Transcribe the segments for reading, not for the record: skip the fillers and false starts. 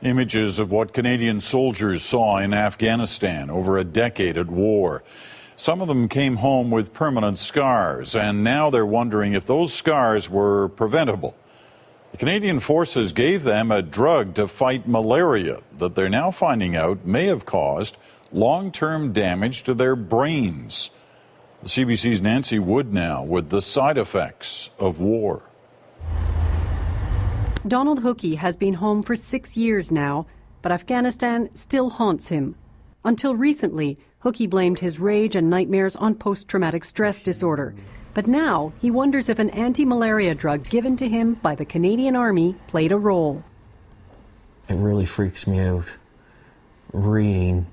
Images of what Canadian soldiers saw in Afghanistan over a decade at war. Some of them came home with permanent scars, and now they're wondering if those scars were preventable. The Canadian forces gave them a drug to fight malaria that they're now finding out may have caused long-term damage to their brains. The CBC's Nancy Wood now with the side effects of war. Donald Hooky has been home for 6 years now, but Afghanistan still haunts him. Until recently, Hooky blamed his rage and nightmares on post-traumatic stress disorder. But now he wonders if an anti-malaria drug given to him by the Canadian Army played a role. It really freaks me out reading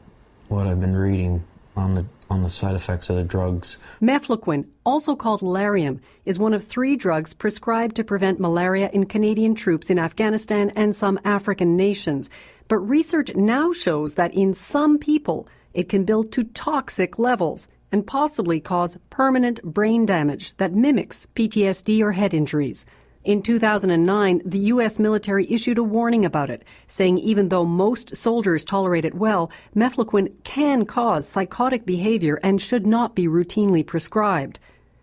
what I've been reading on the side effects of the drugs. Mefloquine, also called Lariam, is one of 3 drugs prescribed to prevent malaria in Canadian troops in Afghanistan and some African nations. But research now shows that in some people, it can build to toxic levels and possibly cause permanent brain damage that mimics PTSD or head injuries. In 2009, the U.S. military issued a warning about it, saying even though most soldiers tolerate it well, Mefloquine can cause psychotic behavior and should not be routinely prescribed.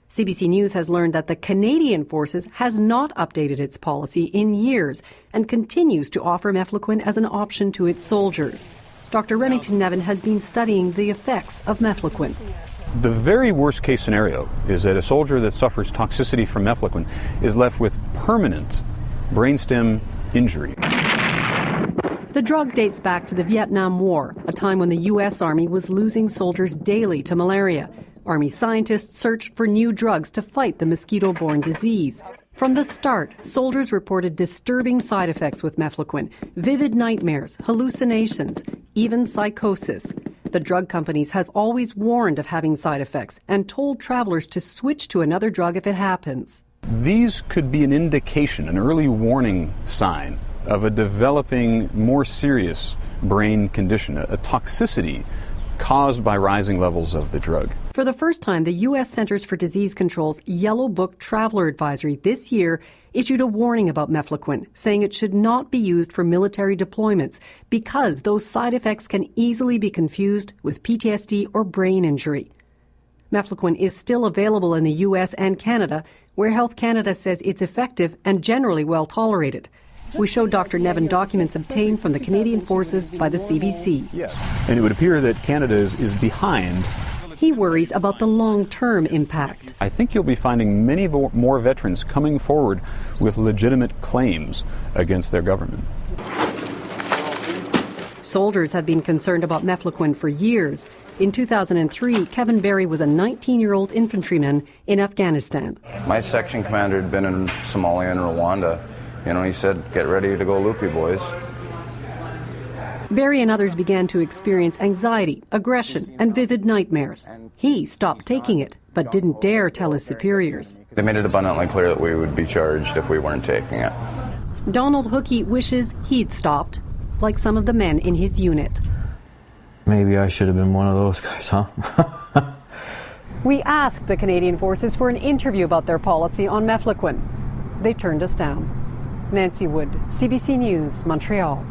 CBC News has learned that the Canadian Forces has not updated its policy in years and continues to offer Mefloquine as an option to its soldiers. Dr. Remington Nevin has been studying the effects of Mefloquine. The very worst case scenario is that a soldier that suffers toxicity from Mefloquine is left with permanent brainstem injury. The drug dates back to the Vietnam War, a time when the U.S. Army was losing soldiers daily to malaria. Army scientists searched for new drugs to fight the mosquito-borne disease. From the start, soldiers reported disturbing side effects with Mefloquine, vivid nightmares, hallucinations, even psychosis. The drug companies have always warned of having side effects and told travelers to switch to another drug if it happens. These could be an indication, an early warning sign of a developing, more serious brain condition, a toxicity caused by rising levels of the drug. For the first time, the U.S. Centers for Disease Control's Yellow Book Traveler Advisory this year issued a warning about Mefloquine, saying it should not be used for military deployments because those side effects can easily be confused with PTSD or brain injury. Mefloquine is still available in the U.S. and Canada, where Health Canada says it's effective and generally well tolerated. We showed Dr. Nevin documents obtained from the Canadian Forces by the CBC. Yes, and it would appear that Canada is behind. He worries about the long-term impact. I think you'll be finding many more veterans coming forward with legitimate claims against their government. Soldiers have been concerned about Mefloquine for years. In 2003, Kevin Berry was a 19-year-old infantryman in Afghanistan. My section commander had been in Somalia and Rwanda. You know, he said, get ready to go loopy, boys. Barry and others began to experience anxiety, aggression, and vivid nightmares. He stopped taking it, but didn't dare tell his superiors. They made it abundantly clear that we would be charged if we weren't taking it. Donald Hooky wishes he'd stopped, like some of the men in his unit. Maybe I should have been one of those guys, huh? We asked the Canadian Forces for an interview about their policy on Mefloquine. They turned us down. Nancy Wood, CBC News, Montreal.